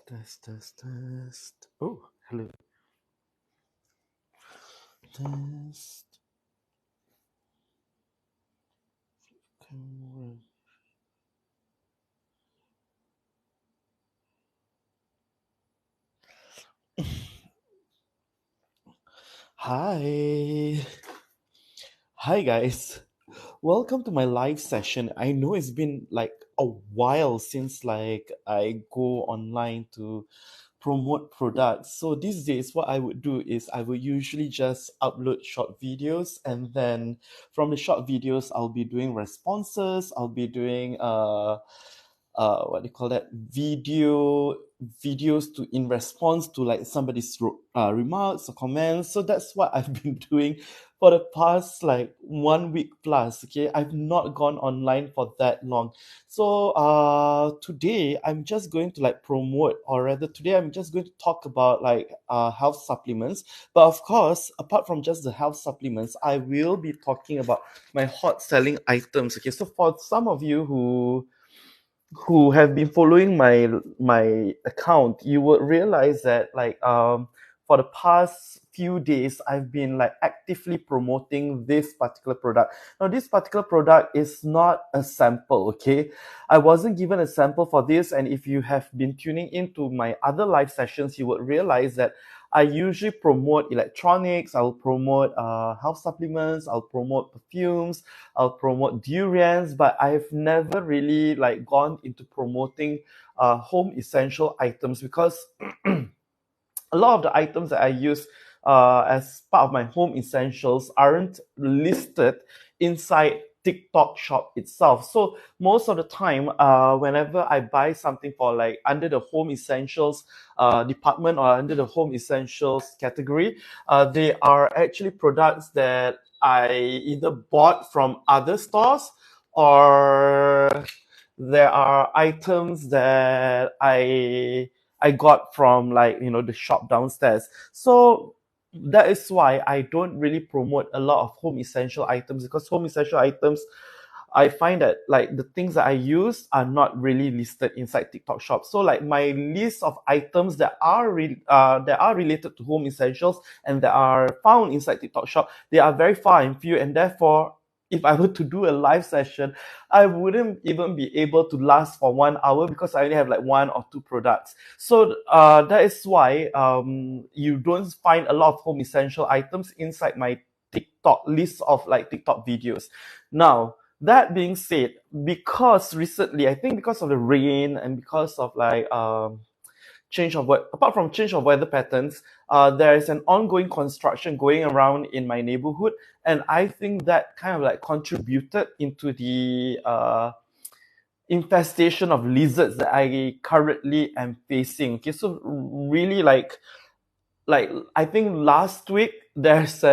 Test. Oh, hello. Test. Camera. Hi. Hi, guys. Welcome to my live session. I know it's been like a while since I go online to promote products. So these days what I would do is I would usually just upload short videos, and then from the short videos I'll be doing responses, I'll be doing what do you call that, videos to in response to like somebody's remarks or comments. So that's what I've been doing for the past like 1 week plus. Okay, I've not gone online for that long. So today I'm just going to like promote, or rather today I'm just going to talk about like health supplements. But of course, apart from just the health supplements, I will be talking about my hot selling items. Okay, so for some of you who have been following my account, you would realize that for the past few days I've been like actively promoting this particular product. Now this particular product is not a sample, okay? I wasn't given a sample for this, and if you have been tuning into my other live sessions, you would realize that I usually promote electronics, I'll promote health supplements, I'll promote perfumes, I'll promote durians, but I've never really like gone into promoting home essential items, because a lot of the items that I use as part of my home essentials aren't listed inside TikTok shop itself. So most of the time, whenever I buy something for like under the home essentials department or under the home essentials category, they are actually products that I either bought from other stores, or there are items that I got from like the shop downstairs. So that is why I don't really promote a lot of home essential items, because home essential items, I find that like the things that I use are not really listed inside TikTok shop. So like my list of items that are related to home essentials and that are found inside TikTok shop, they are very far and few, and therefore if I were to do a live session, I wouldn't even be able to last for 1 hour, because I only have like one or two products. So that is why you don't find a lot of home essential items inside my TikTok list of like TikTok videos. Now, that being said, because recently, I think because of the rain and because of apart from change of weather patterns, there is an ongoing construction going around in my neighborhood, and I think that kind of like contributed into the infestation of lizards that I currently am facing. Okay, so really like I think last week there's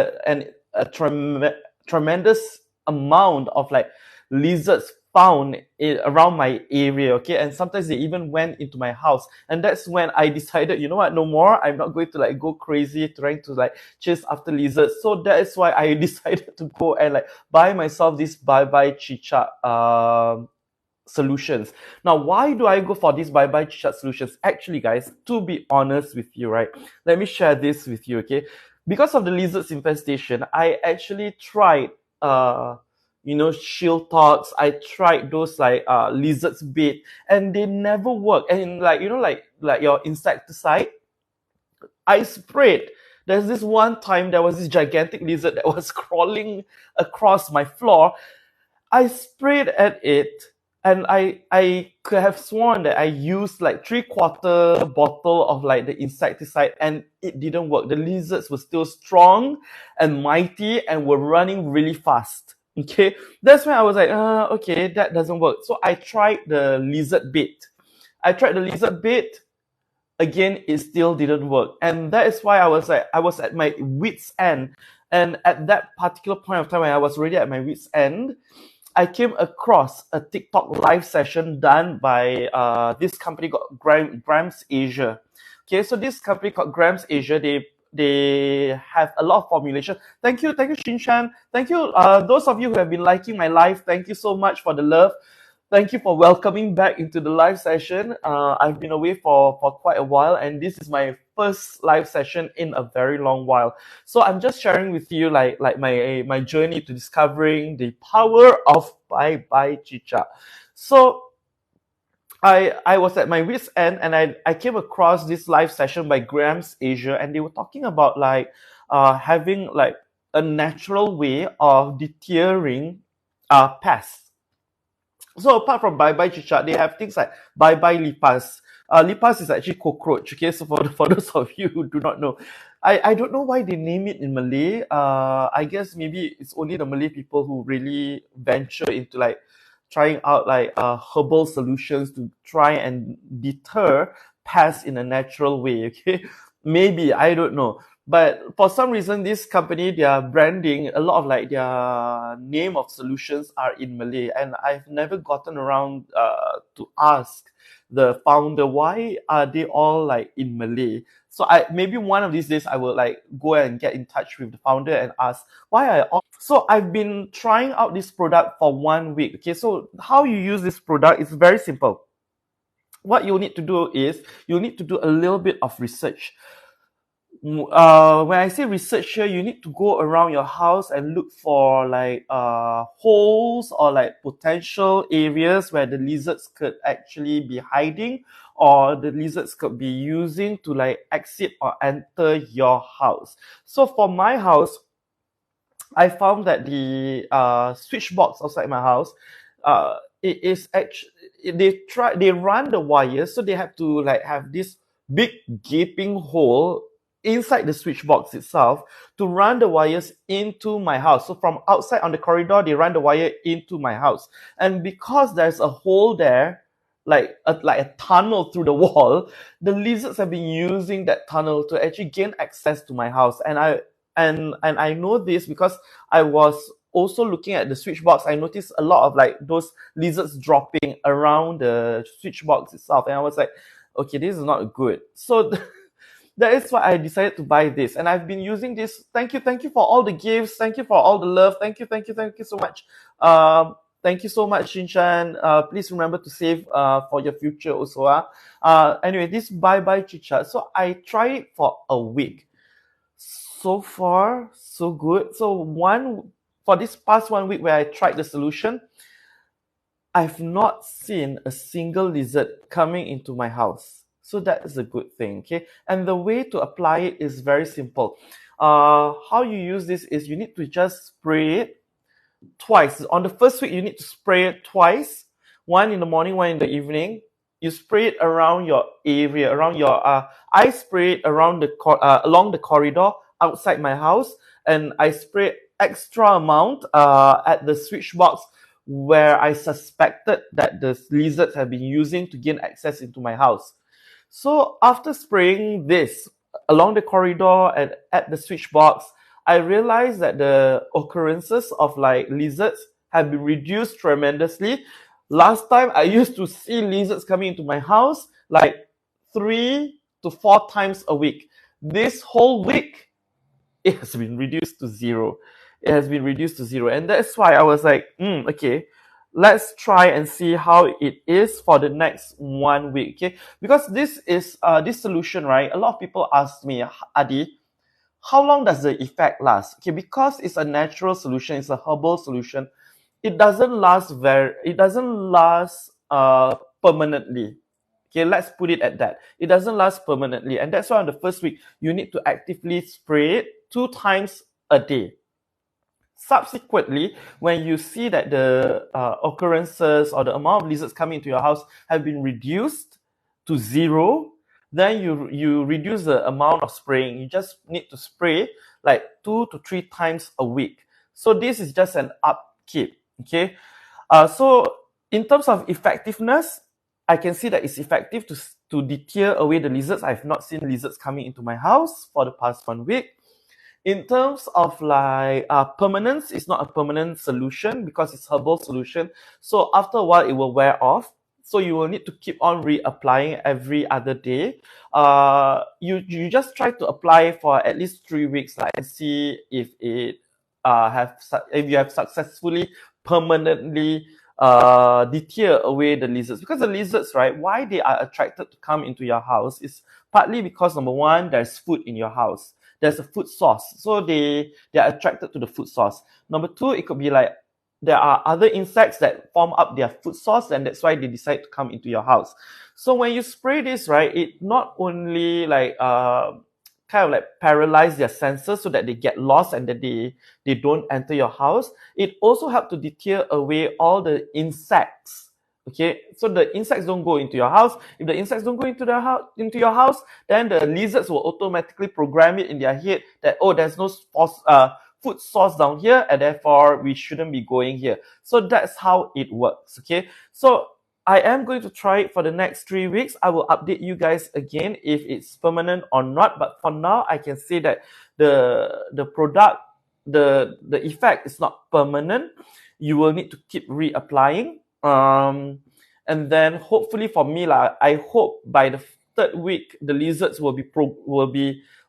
tremendous amount of like lizards found around my area. Okay, and sometimes they even went into my house, and that's when I decided, you know what, no more, I'm not going to like go crazy trying to like chase after lizards. So that is why I decided to go and like buy myself this bye bye chicha solutions. Now, why do I go for these bye-bye chat solutions? Actually, guys, to be honest with you, right, let me share this with you, okay? Because of the lizards infestation, I actually tried, shield talks. I tried those like lizards bait, and they never work. And like like your insecticide, I sprayed. There's this one time there was this gigantic lizard that was crawling across my floor. I sprayed at it, and I could have sworn that I used like 3/4 bottle of like the insecticide, and it didn't work. The lizards were still strong and mighty and were running really fast. Okay, that's when I was like, okay, that doesn't work. So I tried the lizard bait. Again, it still didn't work, and that is why I was at my wit's end. And at that particular point of time, when I was already at my wit's end, I came across a TikTok live session done by this company called Grams Asia. Okay, so this company called Grams Asia, they have a lot of formulation. Thank you, Shinshan. Thank you, those of you who have been liking my live. Thank you so much for the love. Thank you for welcoming back into the live session. I've been away for quite a while, and this is my first live session in a very long while. So I'm just sharing with you like my journey to discovering the power of Bye Bye Chicha. So I was at my wit's end, and I came across this live session by Grams Asia, and they were talking about like having like a natural way of deterring pests. So apart from Bye Bye Chichat, they have things like Bye Bye Lipas. Lipas is actually cockroach. Okay, so for those of you who do not know, I don't know why they name it in Malay. I guess maybe it's only the Malay people who really venture into like trying out like herbal solutions to try and deter pests in a natural way. Okay, maybe I don't know. But for some reason, this company, their branding, a lot of like their name of solutions are in Malay, and I've never gotten around to ask the founder why are they all like in Malay. So I maybe one of these days I will like go and get in touch with the founder and ask why are all. So I've been trying out this product for 1 week. Okay, so how you use this product is very simple. What you need to do is you need to do a little bit of research. When I say research here, you need to go around your house and look for like holes or like potential areas where the lizards could actually be hiding, or the lizards could be using to like exit or enter your house. So for my house, I found that the switch box outside my house, it is actually they run the wires, so they have to like have this big gaping hole inside the switch box itself to run the wires into my house. So from outside on the corridor, they run the wire into my house, and because there's a hole there, like a tunnel through the wall, the lizards have been using that tunnel to actually gain access to my house. And I know this because I was also looking at the switch box. I noticed a lot of like those lizards dropping around the switch box itself, and I was like, okay, this is not good. So that is why I decided to buy this, and I've been using this. Thank you for all the gifts. Thank you for all the love. Thank you so much. Thank you so much, Shinshan. Please remember to save for your future also. Anyway, this Bye Bye Chichat. So I tried it for a week. So far, so good. For this past 1 week where I tried the solution, I've not seen a single lizard coming into my house. So that is a good thing, okay? And the way to apply it is very simple. How you use this is you need to just spray it twice. On the first week, you need to spray it twice. One in the morning, one in the evening. You spray it around your area, around your. I spray it around along the corridor outside my house, and I spray extra amount at the switch box where I suspected that the lizards have been using to gain access into my house. So after spraying this along the corridor and at the switch box, I realized that the occurrences of like lizards have been reduced tremendously. Last time I used to see lizards coming into my house like 3 to 4 times a week. This whole week, it has been reduced to zero. It has been reduced to zero. And that's why I was like, okay, let's try and see how it is for the next 1 week. Okay, because this is this solution, right? A lot of people ask me, Adi, how long does the effect last? Okay, because it's a natural solution, it's a herbal solution, it doesn't last permanently. Okay, let's put it at that. It doesn't last permanently. And that's why on the first week, you need to actively spray it 2 times a day. Subsequently, when you see that the occurrences or the amount of lizards coming into your house have been reduced to zero, then you reduce the amount of spraying. You just need to spray like 2 to 3 times a week. So this is just an upkeep. Okay, so in terms of effectiveness, I can see that it's effective to deter away the lizards. I've not seen lizards coming into my house for the past 1 week. In terms of like permanence, it's not a permanent solution because it's herbal solution. So after a while, it will wear off. So you will need to keep on reapplying every other day. You just try to apply for at least 3 weeks, like, and see if it if you have successfully permanently deter away the lizards. Because the lizards, right, why they are attracted to come into your house is partly because, number one, there's food in your house. There's a food source, so they are attracted to the food source. Number two, it could be like there are other insects that form up their food source, and that's why they decide to come into your house. So when you spray this, right, it not only like kind of like paralyze their senses so that they get lost and that they don't enter your house. It also helps to deter away all the insects. Okay, so the insects don't go into your house. If the insects don't go into your house, then the lizards will automatically program it in their head that, oh, there's no food source down here, and therefore we shouldn't be going here. So that's how it works. Okay, so I am going to try it for the next 3 weeks. I will update you guys again if it's permanent or not. But for now, I can say that the product, the effect is not permanent. You will need to keep reapplying. And then hopefully for me, I hope by the third week the lizards will be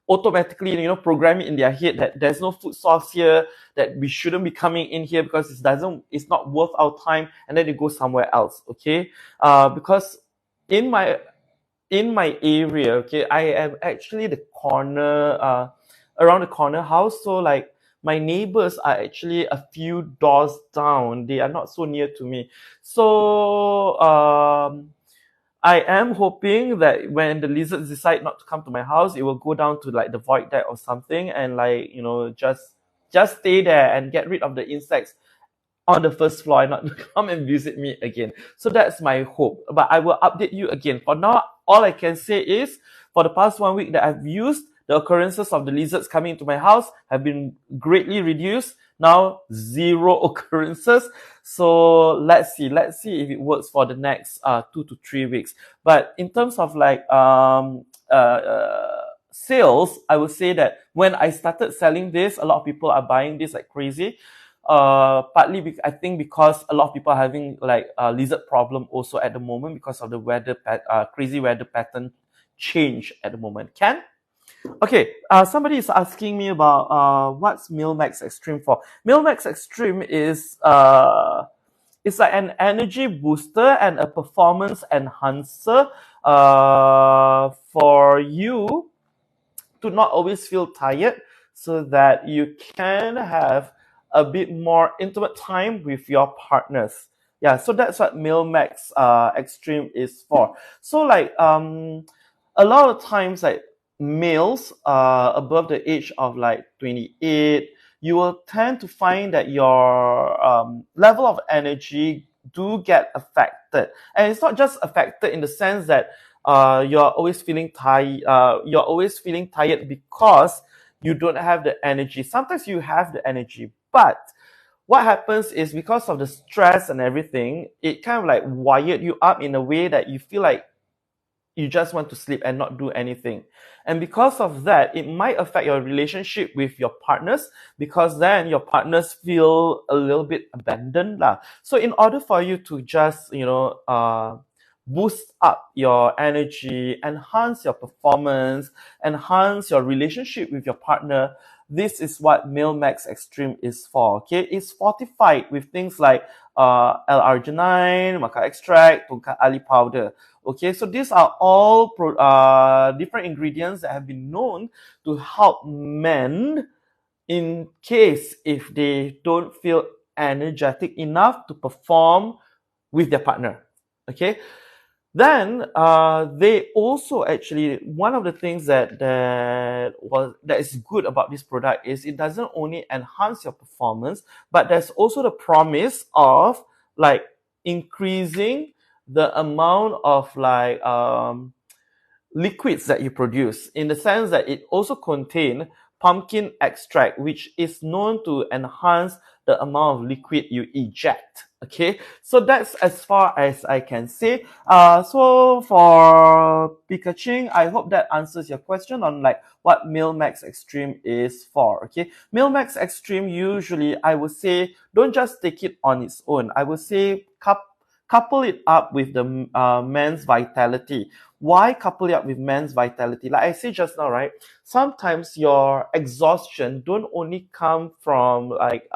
automatically, programming in their head that there's no food source here, that we shouldn't be coming in here because it's not worth our time, and then they go somewhere else. Okay, because in my area, okay, I am actually the corner around the corner house, so like my neighbors are actually a few doors down. They are not so near to me. So I am hoping that when the lizards decide not to come to my house, it will go down to like the void deck or something, and like, just stay there and get rid of the insects on the first floor and not come and visit me again. So that's my hope. But I will update you again. For now, all I can say is for the past 1 week that I've used, the occurrences of the lizards coming into my house have been greatly reduced. Now, 0 occurrences. So let's see if it works for the next 2 to 3 weeks. But in terms of like sales, I would say that when I started selling this, a lot of people are buying this like crazy. Partly I think because a lot of people are having like a lizard problem also at the moment because of the crazy weather pattern change at the moment. Ken? Okay, somebody is asking me about what's Milmax Extreme for. Milmax Extreme is it's like an energy booster and a performance enhancer for you to not always feel tired, so that you can have a bit more intimate time with your partners. Yeah, so that's what Milmax Extreme is for. So like a lot of times, like males above the age of like 28, you will tend to find that your level of energy do get affected. And it's not just affected in the sense that you're always feeling tired. You're always feeling tired because you don't have the energy. Sometimes you have the energy, but what happens is because of the stress and everything, it kind of like wired you up in a way that you feel like you just want to sleep and not do anything. And because of that, it might affect your relationship with your partners, because then your partners feel a little bit abandoned. So in order for you to just, boost up your energy, enhance your performance, enhance your relationship with your partner, this is what Milmax Extreme is for. Okay, it's fortified with things like L-arginine, maca extract, tongkat ali powder. Okay, so these are all different ingredients that have been known to help men in case if they don't feel energetic enough to perform with their partner. Okay, then they also actually, one of the things that is good about this product is it doesn't only enhance your performance, but there's also the promise of like increasing the amount of like liquids that you produce, in the sense that it also contains pumpkin extract, which is known to enhance the amount of liquid you eject. Okay, so that's as far as I can say. So for Pikachu, I hope that answers your question on like what Mil Max Extreme is for. Okay, Mil Max Extreme usually I would say don't just take it on its own. I would say couple it up with the man's vitality. Why couple it up with man's vitality? Like I said just now, right? Sometimes your exhaustion don't only come from like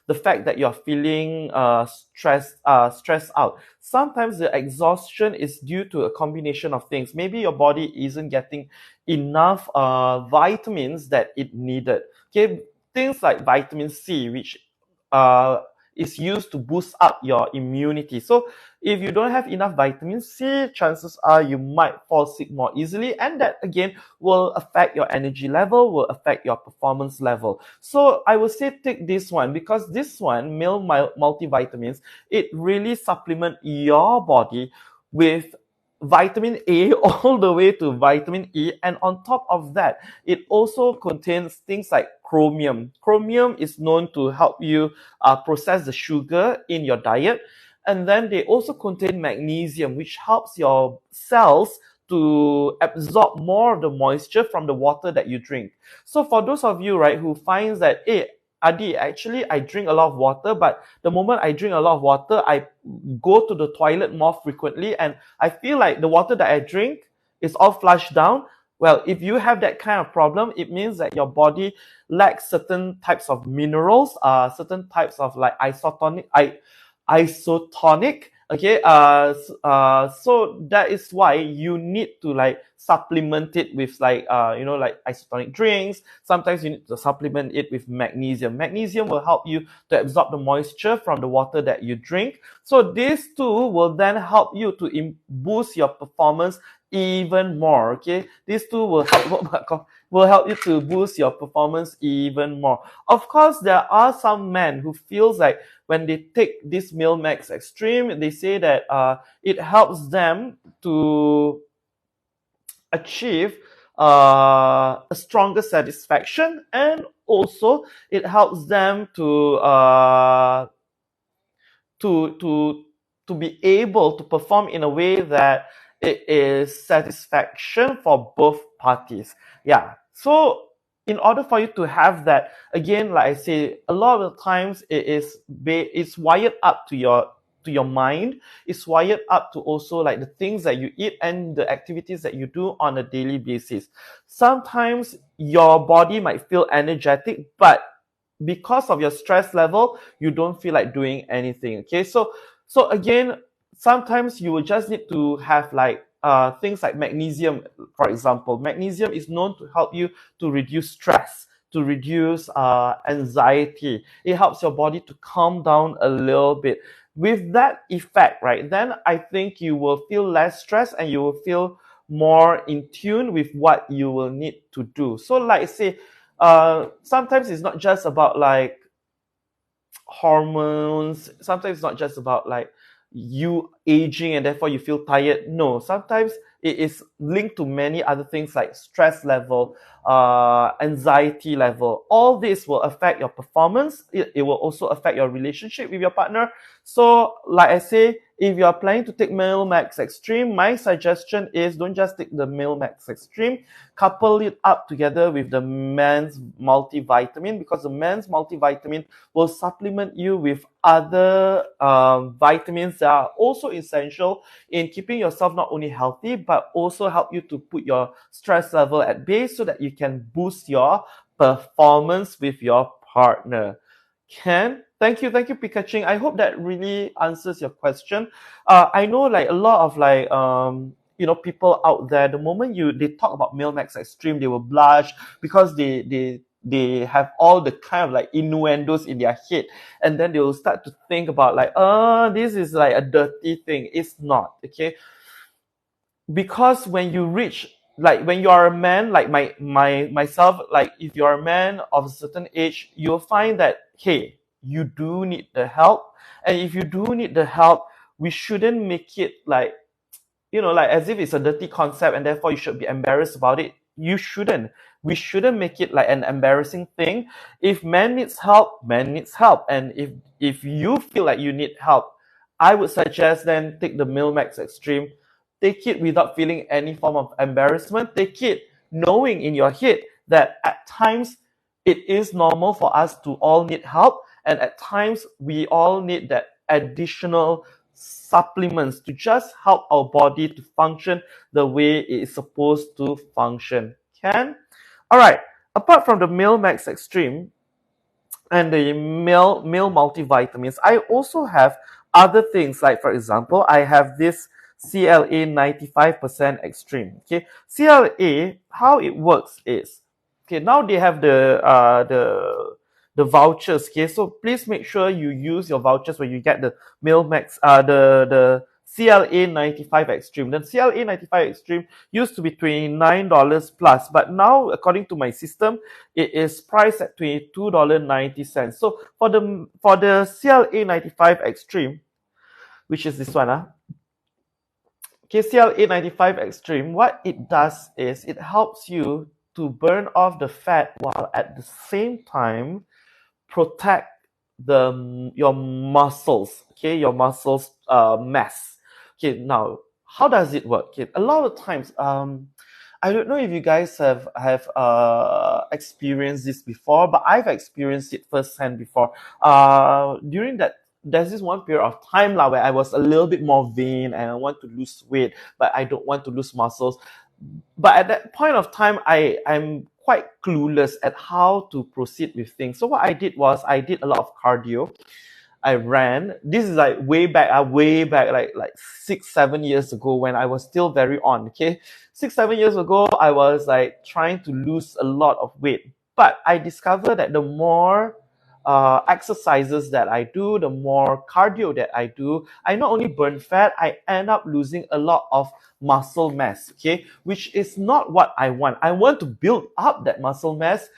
the fact that you're feeling stressed out. Sometimes the exhaustion is due to a combination of things. Maybe your body isn't getting enough vitamins that it needed. Okay, things like vitamin C, which uh, is used to boost up your immunity. So if you don't have enough vitamin C, chances are you might fall sick more easily, and that again will affect your energy level, will affect your performance level. So I would say take this one because this one, meal multivitamins, it really supplement your body with vitamin A all the way to vitamin E, and on top of that, it also contains things like chromium. Chromium is known to help you process the sugar in your diet. And then they also contain magnesium, which helps your cells to absorb more of the moisture from the water that you drink. So for those of you, right, who finds that, hey, Adi, actually I drink a lot of water, but the moment I drink a lot of water, I go to the toilet more frequently, and I feel like the water that I drink is all flushed down. Well, if you have that kind of problem, it means that your body lacks certain types of minerals, certain types of like isotonic. Okay, so that is why you need to like supplement it with like like isotonic drinks. Sometimes you need to supplement it with magnesium. Magnesium will help you to absorb the moisture from the water that you drink. So these two will then help you to boost your performance even more. Okay, these two will help you to boost your performance even more. Of course, there are some men who feels like when they take this Mil Max Extreme, they say that it helps them to achieve a stronger satisfaction, and also it helps them to to to be able to perform in a way that it is satisfaction for both parties. Yeah. So in order for you to have that, again, like I say, a lot of the times it's wired up to your mind. It's wired up to also like the things that you eat and the activities that you do on a daily basis. Sometimes your body might feel energetic, but because of your stress level, you don't feel like doing anything. Okay, so again, sometimes you will just need to have like things like magnesium. For example, magnesium is known to help you to reduce stress, to reduce anxiety. It helps your body to calm down a little bit. With that effect, right, then I think you will feel less stressed and you will feel more in tune with what you will need to do. So like say, sometimes it's not just about like hormones. Sometimes it's not just about like you aging and therefore you feel tired. No, sometimes it is linked to many other things like stress level, anxiety level. All this will affect your performance. It will also affect your relationship with your partner. So like I say, if you are planning to take Mil Max Extreme, my suggestion is don't just take the Mil Max Extreme, couple it up together with the men's multivitamin, because the men's multivitamin will supplement you with other vitamins that are also essential in keeping yourself not only healthy but also help you to put your stress level at bay so that you can boost your performance with your partner. Ken, thank you, Pikachu. I hope that really answers your question. I know like a lot of like people out there. The moment they talk about Mil Max Extreme, they will blush because they have all the kind of like innuendos in their head, and then they will start to think about like, this is like a dirty thing. It's not, okay? Because when you reach, like when you are a man, like myself, like if you're a man of a certain age, you'll find that hey, you do need the help. And if you do need the help, we shouldn't make it like like as if it's a dirty concept and therefore you should be embarrassed about it. you shouldn't. We shouldn't make it like an embarrassing thing. If man needs help, man needs help. And if you feel like you need help, I would suggest then take the Meal Max Extreme. Take it without feeling any form of embarrassment. Take it knowing in your head that at times it is normal for us to all need help, and at times we all need that additional supplements to just help our body to function the way it is supposed to function. Can? All right. Apart from the Meal Max Extreme and the meal multivitamins, I also have other things. Like for example, I have this CLA 95% Extreme. Okay, CLA, how it works is, okay, now they have the vouchers. Okay, so please make sure you use your vouchers when you get the Meal Max, the CLA 95 Extreme. The CLA 95 Extreme used to be $29 plus, but now according to my system, it is priced at $22.90. So for the CLA 95 Extreme, which is this one, KCL 895 Extreme, what it does is it helps you to burn off the fat while at the same time protect your muscles, okay, your muscles mass. Okay, now how does it work? Okay, a lot of times, I don't know if you guys have experienced this before, but I've experienced it firsthand before. During that, there's this one period of time where I was a little bit more vain and I want to lose weight, but I don't want to lose muscles. But at that point of time, I'm quite clueless at how to proceed with things. So what I did was I did a lot of cardio. I ran. This is like way back, like 6-7 years ago when I was still very on. Okay, 6-7 years ago, I was like trying to lose a lot of weight, but I discovered that the more exercises that I do, the more cardio that I do, I not only burn fat, I end up losing a lot of muscle mass. Okay, which is not what I want. I want to build up that muscle mass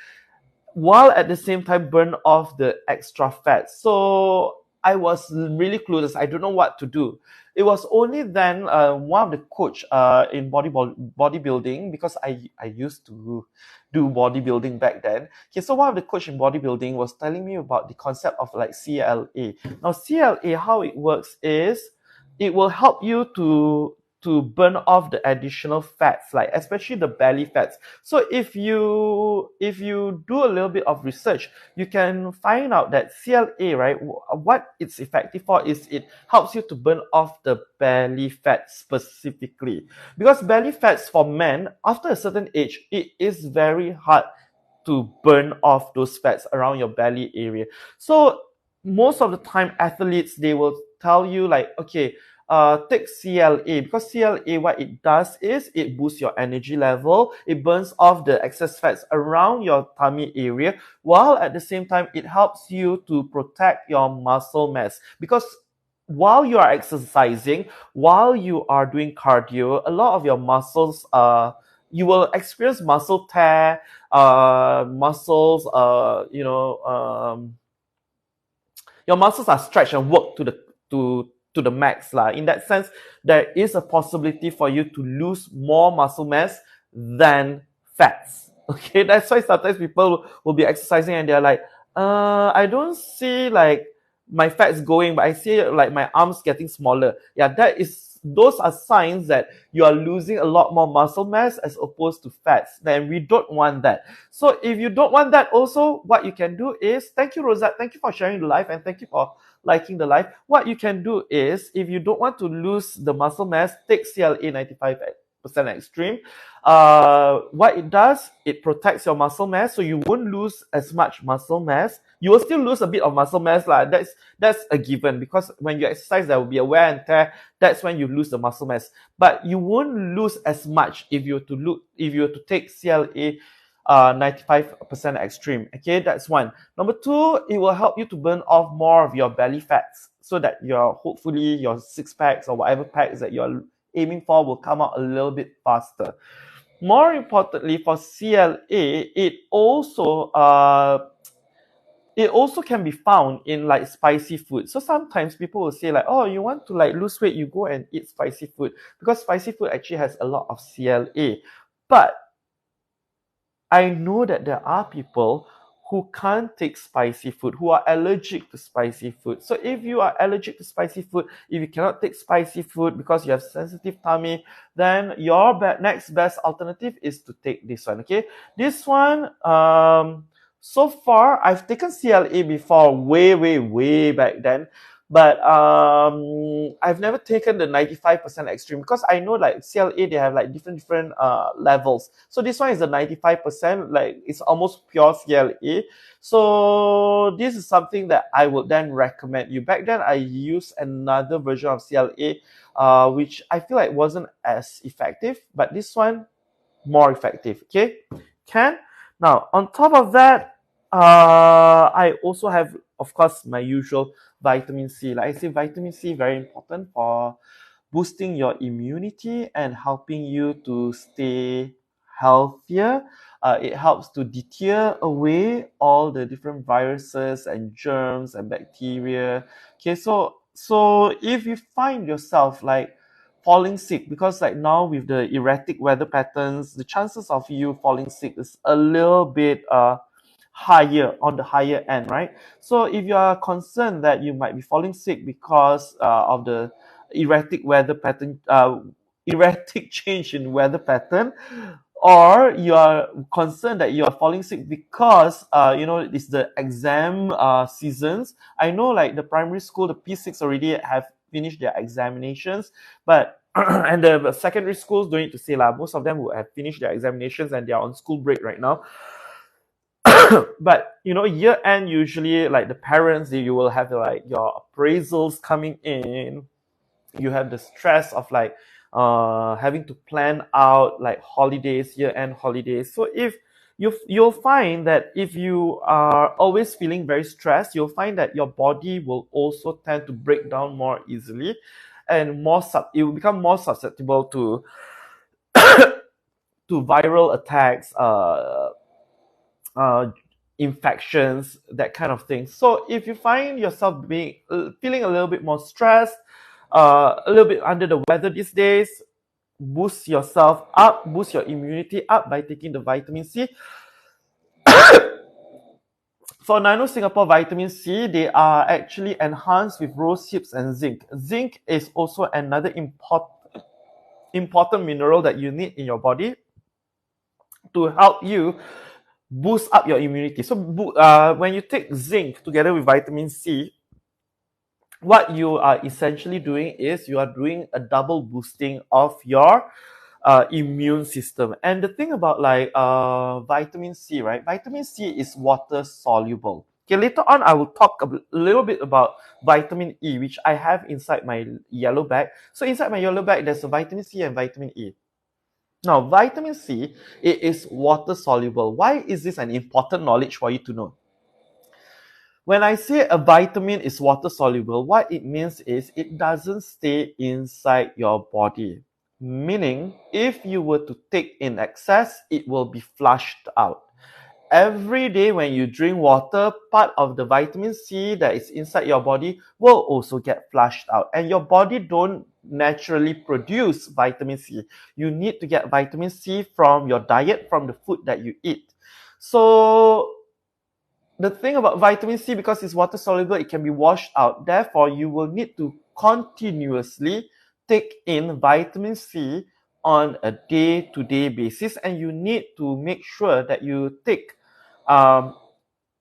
while at the same time burn off the extra fat. So I was really clueless. I don't know what to do. It was only then one of the coach in bodybuilding, because I used to do bodybuilding back then. Okay, so one of the coach in bodybuilding was telling me about the concept of like CLA. Now CLA, how it works is it will help you to burn off the additional fats, like especially the belly fats. So if you do a little bit of research, you can find out that CLA, right, what it's effective for is it helps you to burn off the belly fat specifically. Because belly fats for men, after a certain age, it is very hard to burn off those fats around your belly area. So most of the time, athletes, they will tell you like, okay, take CLA, because CLA, what it does is it boosts your energy level, it burns off the excess fats around your tummy area, while at the same time it helps you to protect your muscle mass. Because while you are exercising, while you are doing cardio, a lot of your muscles, you will experience muscle tear, muscles, your muscles are stretched and work to the max. In that sense, there is a possibility for you to lose more muscle mass than fats. Okay, that's why sometimes people will be exercising and they're like, I don't see like my fats going, but I see like my arms getting smaller. Yeah, those are signs that you are losing a lot more muscle mass as opposed to fats. Then we don't want that. So if you don't want that also, what you can do is, thank you, Rosette, thank you for sharing the live and thank you for liking the live. What you can do is, if you don't want to lose the muscle mass, take CLA 95% Extreme. What it does, it protects your muscle mass, so you won't lose as much muscle mass. You will still lose a bit of muscle mass, that's a given, because when you exercise, there will be a wear and tear. That's when you lose the muscle mass. But you won't lose as much if you were to take CLA 95% Extreme. Okay, that's one. Number two, it will help you to burn off more of your belly fats, so that hopefully your six packs or whatever packs that you're aiming for will come out a little bit faster. More importantly, for CLA, it also can be found in like spicy food. So sometimes people will say like, oh, you want to like lose weight, you go and eat spicy food, because spicy food actually has a lot of CLA. But I know that there are people who can't take spicy food, who are allergic to spicy food. So if you are allergic to spicy food, if you cannot take spicy food because you have sensitive tummy, then your next best alternative is to take this one. Okay, this one, so far I've taken CLA before, way back then. But I've never taken the 95% extreme because I know like CLA they have like different levels. So this one is the 95%, like it's almost pure CLA. So this is something that I would then recommend you. Back then I used another version of CLA, which I feel like wasn't as effective, but this one more effective. Okay, can now on top of that, I also have, of course, my usual vitamin C. Like I say, vitamin C very important for boosting your immunity and helping you to stay healthier. It helps to deter away all the different viruses and germs and bacteria. Okay, so if you find yourself like falling sick, because like now with the erratic weather patterns, the chances of you falling sick is a little bit higher, on the higher end, right? So if you are concerned that you might be falling sick because of the erratic weather pattern, erratic change in weather pattern, or you are concerned that you are falling sick because it's the exam seasons. I know like the primary school, the P6 already have finished their examinations, but and the secondary schools, don't need to say lah, most of them will have finished their examinations and they are on school break right now. But year end, usually like the parents, you will have like your appraisals coming in. You have the stress of like having to plan out like holidays, year end holidays. So if you'll find that if you are always feeling very stressed, you'll find that your body will also tend to break down more easily, and it will become more susceptible to viral attacks, infections, that kind of thing. So if you find yourself feeling a little bit more stressed, a little bit under the weather these days, boost yourself up, boost your immunity up by taking the vitamin C. For Nano Singapore vitamin C, they are actually enhanced with rose hips and zinc. Zinc is also another important mineral that you need in your body to help you boost up your immunity. So when you take zinc together with vitamin C, what you are essentially doing is you are doing a double boosting of your immune system. And the thing about like vitamin C, right? Vitamin C is water soluble. Okay, later on I will talk a little bit about vitamin E, which I have inside my yellow bag. So inside my yellow bag, there's a vitamin C and vitamin E. Now, vitamin C, it is water soluble. Why is this an important knowledge for you to know? When I say a vitamin is water soluble, what it means is it doesn't stay inside your body. Meaning, if you were to take in excess, it will be flushed out. Every day when you drink water, part of the vitamin C that is inside your body will also get flushed out. And your body don't naturally produce vitamin C. You need to get vitamin C from your diet, from the food that you eat. So the thing about vitamin C, because it's water soluble, it can be washed out. Therefore, you will need to continuously take in vitamin C on a day-to-day basis, and you need to make sure that you take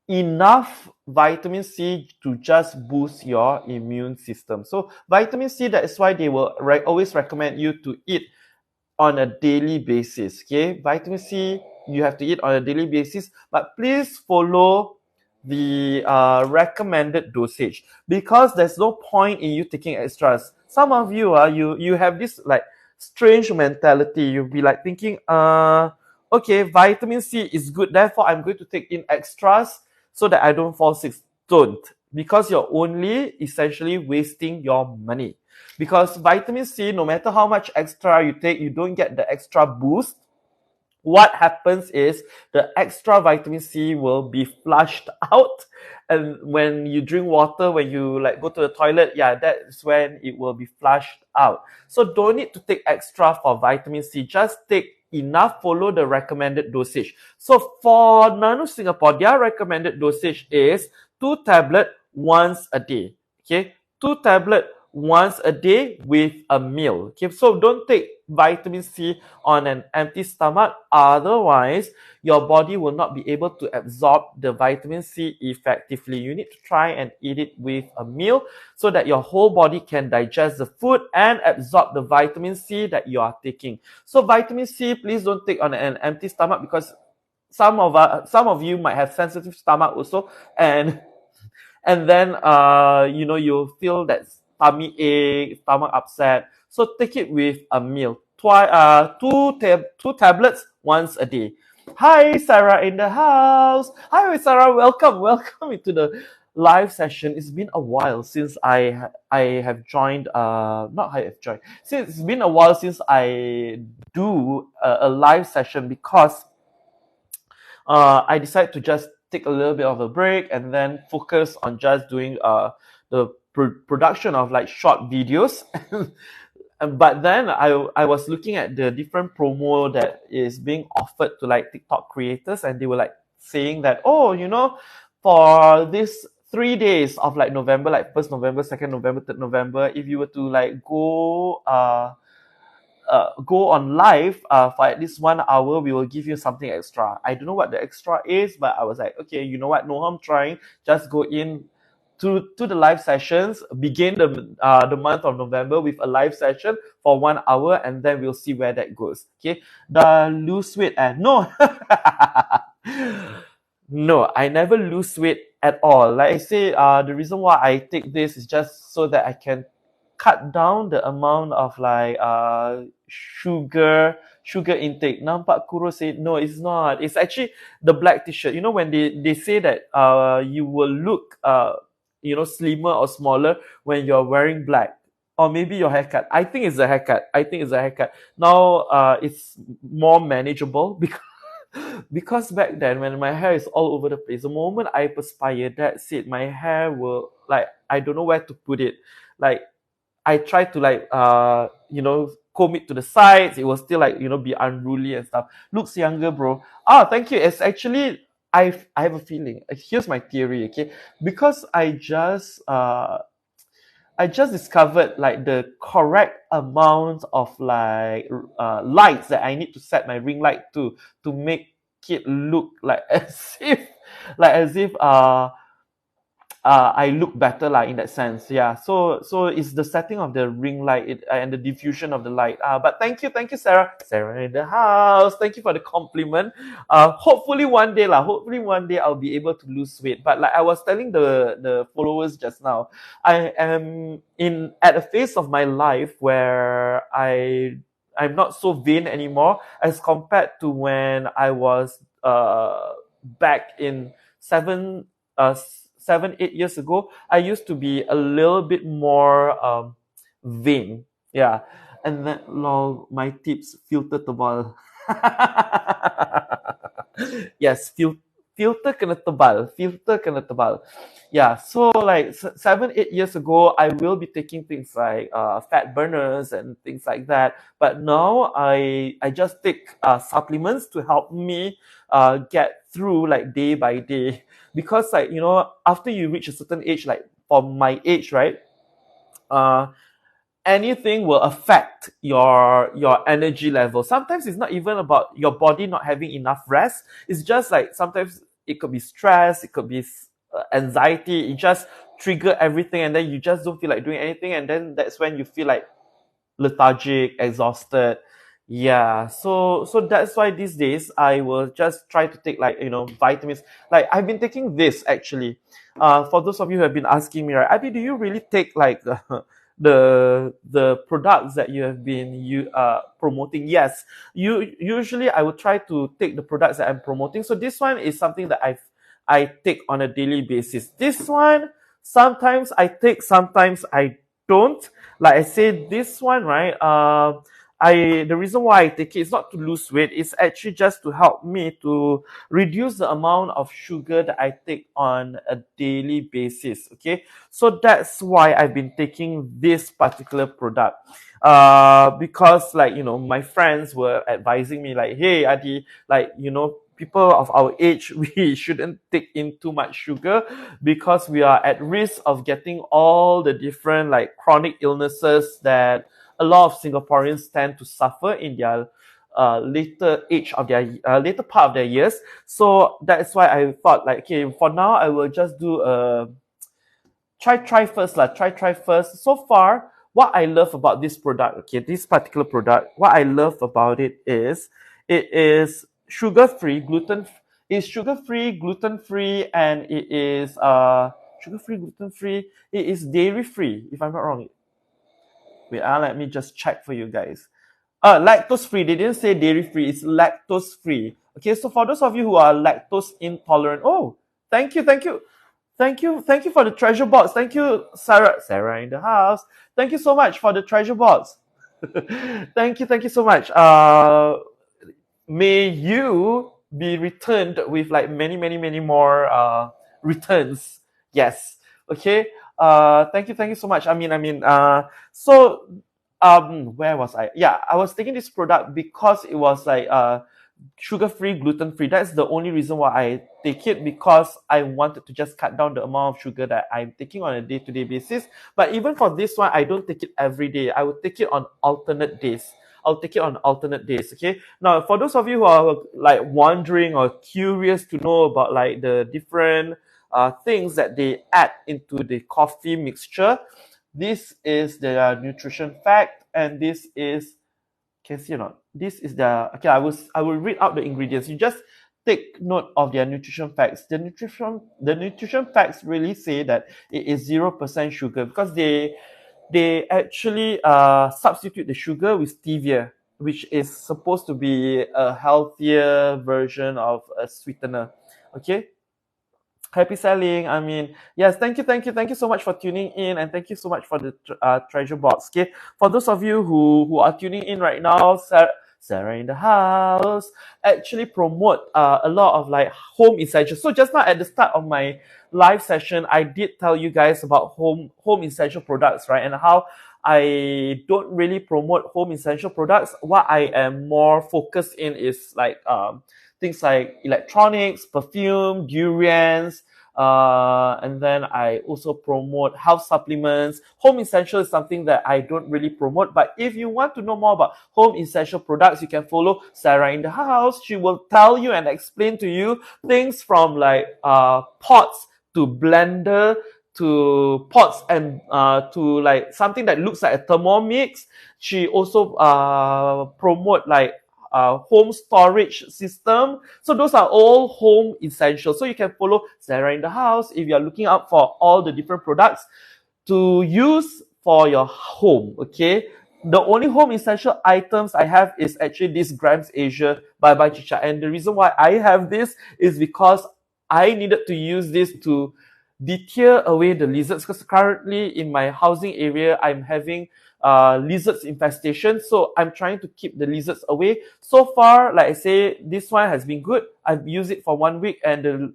enough vitamin C to just boost your immune system. So vitamin C, that is why they will always recommend you to eat on a daily basis. Okay, vitamin C you have to eat on a daily basis, but please follow the recommended dosage, because there's no point in you taking extras. Some of you you have this like strange mentality. You'll be like thinking, okay, vitamin C is good, therefore I'm going to take in extras so that I don't fall sick. Don't, because you're only essentially wasting your money. Because vitamin C, no matter how much extra you take, you don't get the extra boost. What happens is the extra vitamin C will be flushed out, and when you drink water, when you like go to the toilet, that's when it will be flushed out. So don't need to take extra for vitamin C. Just take enough, follow the recommended dosage. So for Nano Singapore, their recommended dosage is 2 tablets once a day. Okay, 2 tablets once a day with a meal. Okay, so don't take vitamin C on an empty stomach. Otherwise, your body will not be able to absorb the vitamin C effectively. You need to try and eat it with a meal so that your whole body can digest the food and absorb the vitamin C that you are taking. So vitamin C, please don't take on an empty stomach, because some of you might have sensitive stomach also, and then you'll feel that tummy ache, stomach upset. So take it with a meal. Two tablets once a day. Hi, Sarah in the house. Hi, Sarah. Welcome into the live session. It's been a while since I have joined. Not I have joined. Since it's been a while since I do a live session, because I decided to just take a little bit of a break and then focus on just doing the production of like short videos. But then I was looking at the different promo that is being offered to like TikTok creators, and they were like saying that, oh, for this 3 days of like November, like 1st November, 2nd November, 3rd November, if you were to like go on live for at least 1 hour, we will give you something extra. I don't know what the extra is, but I was like, okay, you know what? No harm trying. Just go in to the live sessions. Begin the month of November with a live session for 1 hour, and then we'll see where that goes. Okay, the lose weight and no. No, I never lose weight at all. Like I say, the reason why I take this is just so that I can cut down the amount of like sugar intake. Nampak kurus say no, it's not. It's actually the black t-shirt. When they say that you will look slimmer or smaller when you're wearing black. Or maybe your haircut. I think it's a haircut. Now it's more manageable because back then when my hair is all over the place, the moment I perspire, that's it. My hair will, like, I don't know where to put it. Like, I try to like comb it to the sides. It will still like be unruly and stuff. Looks younger, bro. Thank you. It's actually I have a feeling. Here's my theory, okay? Because I just discovered like the correct amount of like lights that I need to set my ring light to make it look like as if I look better like in that sense. Yeah. So it's the setting of the ring light and the diffusion of the light. But thank you, Sarah. Sarah in the house. Thank you for the compliment. Hopefully one day I'll be able to lose weight. But like I was telling the followers just now, I am at a phase of my life where I'm not so vain anymore as compared to when I was back in 7, 8 years ago. I used to be a little bit more vain. Yeah. And then, lol, my tips, filter tebal. Yes, filter kena tebal. Yeah, so like 7, 8 years ago, I will be taking things like fat burners and things like that. But now I just take supplements to help me get through like day by day. Because like after you reach a certain age, like for my age, right, anything will affect your energy level. Sometimes it's not even about your body not having enough rest. It's just like sometimes it could be stress, it could be anxiety. It just trigger everything, and then you just don't feel like doing anything, and then that's when you feel like lethargic, exhausted. Yeah, so that's why these days I will just try to take like vitamins. Like I've been taking this actually. For those of you who have been asking me, right, Abby, do you really take like the products that you have been promoting? Yes, usually I would try to take the products that I'm promoting. So this one is something that I take on a daily basis. This one sometimes I take, sometimes I don't. Like I said, this one, right? the reason why I take it is not to lose weight, it's actually just to help me to reduce the amount of sugar that I take on a daily basis. Okay, so that's why I've been taking this particular product. Because like, you know, my friends were advising me like, hey Adi, like, you know, people of our age, we shouldn't take in too much sugar because we are at risk of getting all the different like chronic illnesses that a lot of Singaporeans tend to suffer in their later age of their later part of their years. So that's why I thought like, okay, for now I will just do a try first lah. Try first. So far, what I love about this product, okay, this particular product, what I love about it is sugar free, gluten free, and it is sugar free, gluten free. It is dairy free, if I'm not wrong. Wait, let me just check for you guys. Lactose free. They didn't say dairy free. It's lactose free. Okay, so for those of you who are lactose intolerant, oh, thank you, thank you for the treasure box. Thank you, Sarah in the house. Thank you so much for the treasure box. Thank you so much. May you be returned with like many more returns. Yes. Okay. Thank you so much. So where was I? Yeah, I was taking this product because it was like sugar free, gluten free. That's the only reason why I take it, because I wanted to just cut down the amount of sugar that I'm taking on a day-to-day basis. But even for this one, I don't take it every day. I would take it on alternate days. I'll take it on alternate days. Okay. Now, for those of you who are like wondering or curious to know about like the different things that they add into the coffee mixture, this is the nutrition fact, and this is, can you see or not? This is the, okay, I will read out the ingredients. You just take note of their nutrition facts. The nutrition facts really say that it is 0% sugar, because they actually substitute the sugar with stevia, which is supposed to be a healthier version of a sweetener. Okay. Happy selling. Yes, thank you so much for tuning in, and thank you so much for the treasure box. Okay, for those of you who are tuning in right now, Sarah in the house actually promote a lot of like home essentials. So just now at the start of my live session, I did tell you guys about home essential products, right? And how I don't really promote home essential products. What I am more focused in is like things like electronics, perfume, durians, and then I also promote health supplements. Home essential is something that I don't really promote, but if you want to know more about home essential products, you can follow Sarah in the house. She will tell you and explain to you things from like pots to blender to pots and to like something that looks like a Thermomix. She also promote like home storage system. So those are all home essentials. So you can follow Sarah in the house if you're looking out for all the different products to use for your home. Okay. The only home essential items I have is actually this Grimes Asia Bye Bye Chicha. And the reason why I have this is because I needed to use this to deter away the lizards, because currently in my housing area, I'm having lizards infestation. So I'm trying to keep the lizards away. So far, like I say, this one has been good. I've used it for 1 week, and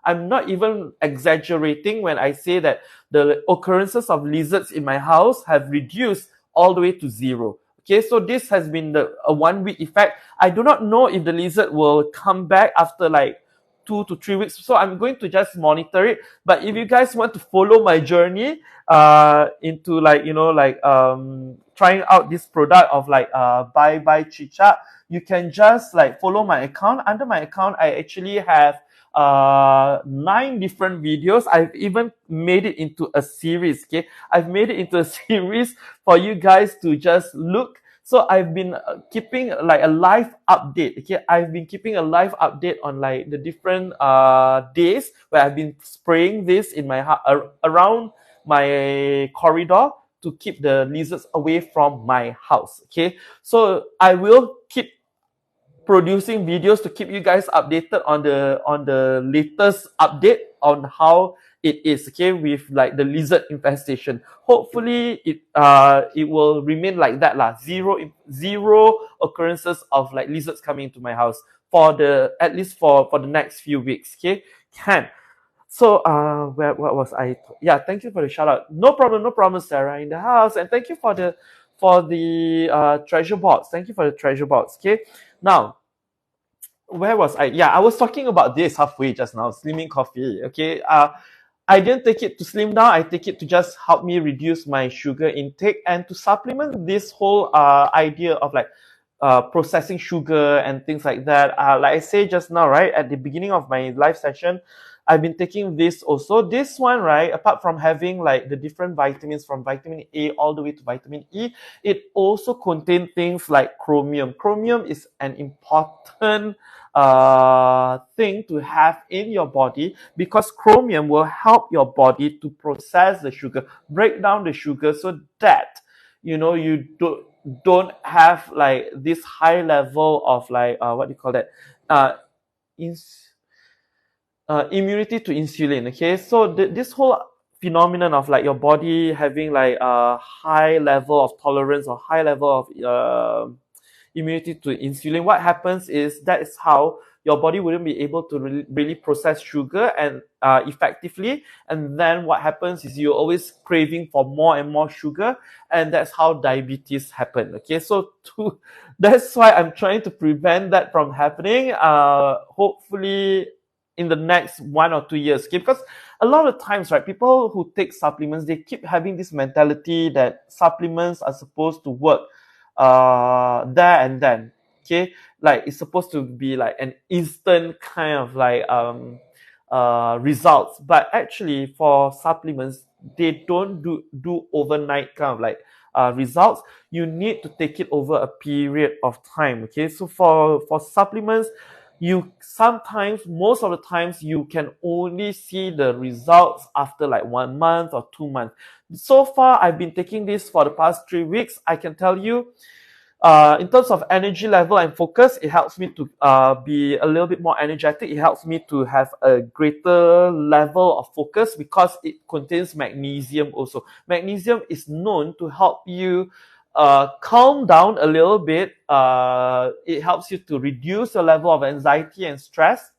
I'm not even exaggerating when I say that the occurrences of lizards in my house have reduced all the way to 0. Okay, so this has been a 1 week effect. I do not know if the lizard will come back after like 2 to 3 weeks. So I'm going to just monitor it. But if you guys want to follow my journey into like, trying out this product of like Bye Bye Chicha, you can just like follow my account. Under my account, I actually have 9 different videos. I've even made it into a series. Okay, I've made it into a series for you guys to just look. So I've been keeping like a live update. Okay, I've been keeping a live update on like the different days where I've been spraying this in my around my corridor to keep the lizards away from my house. Okay, so I will keep producing videos to keep you guys updated on the latest update on how it is, okay, with like the lizard infestation. Hopefully it will remain like that lah. Zero occurrences of like lizards coming into my house for the at least for the next few weeks. Okay, can. So where what was I? Yeah, thank you for the shout out. No problem, Sarah in the house, and thank you for the treasure box. Thank you for the treasure box. Okay, now where was I? Yeah, I was talking about this halfway just now, slimming coffee. Okay. I didn't take it to slim down. I take it to just help me reduce my sugar intake and to supplement this whole idea of like processing sugar and things like that. Like I say just now, right, at the beginning of my live session, I've been taking this also. This one, right, apart from having like the different vitamins from vitamin A all the way to vitamin E, it also contains things like chromium. Chromium is an important thing to have in your body because chromium will help your body to process the sugar, break down the sugar so that you don't have like this high level of like what do you call that ins- immunity to insulin. Okay, so this whole phenomenon of like your body having like a high level of tolerance or high level of immunity to insulin, what happens is that is how your body wouldn't be able to really process sugar and effectively, and then what happens is you're always craving for more and more sugar, and that's how diabetes happen. Okay, so that's why I'm trying to prevent that from happening, hopefully in the next 1 or 2 years. Okay, because a lot of times, right, people who take supplements, they keep having this mentality that supplements are supposed to work there and then. Okay, like it's supposed to be like an instant kind of like results, but actually for supplements they don't do overnight kind of like results. You need to take it over a period of time. Okay, so for supplements, you sometimes, most of the times, you can only see the results after like 1 month or 2 months. So far I've been taking this for the past 3 weeks. I can tell you, in terms of energy level and focus, it helps me to be a little bit more energetic. It helps me to have a greater level of focus because it contains magnesium also. Magnesium is known to help you calm down a little bit. It helps you to reduce your level of anxiety and stress.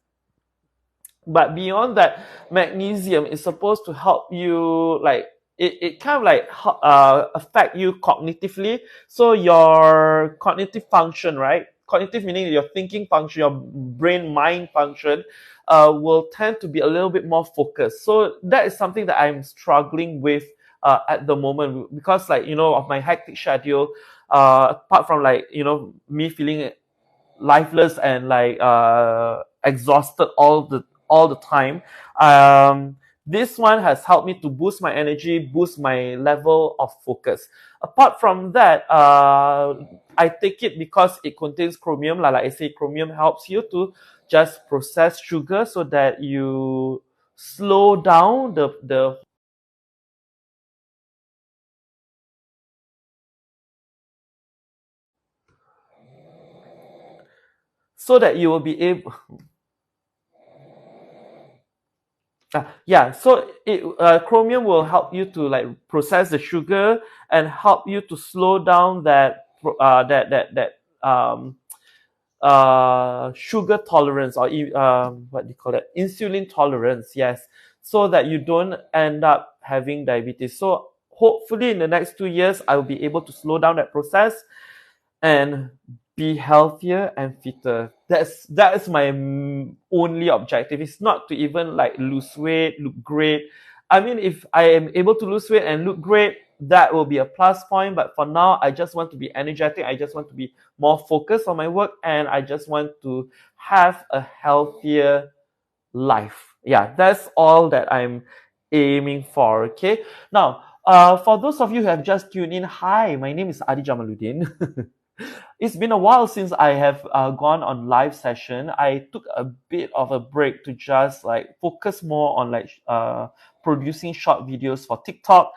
But beyond that, magnesium is supposed to help you like it kind of like affect you cognitively. So your cognitive function, right? Cognitive meaning your thinking function, your brain mind function, will tend to be a little bit more focused. So that is something that I'm struggling with at the moment because like of my hectic schedule. Apart from like me feeling lifeless and like exhausted all the time. This one has helped me to boost my energy, boost my level of focus. Apart from that, I take it because it contains chromium. Like I say, chromium helps you to just process sugar so that you slow down the so that you will be able. Yeah, so chromium will help you to like process the sugar and help you to slow down that sugar tolerance or what do you call it, insulin tolerance. Yes, so that you don't end up having diabetes. So hopefully in the next 2 years, I will be able to slow down that process and be healthier and fitter. That is my only objective. It's not to even like lose weight, look great. I mean, if I am able to lose weight and look great, that will be a plus point. But for now, I just want to be energetic. I just want to be more focused on my work, and I just want to have a healthier life. Yeah, that's all that I'm aiming for. Okay. Now, for those of you who have just tuned in, hi, my name is Adi Jamaluddin. It's been a while since I have gone on live session. I took a bit of a break to just like focus more on like producing short videos for TikTok.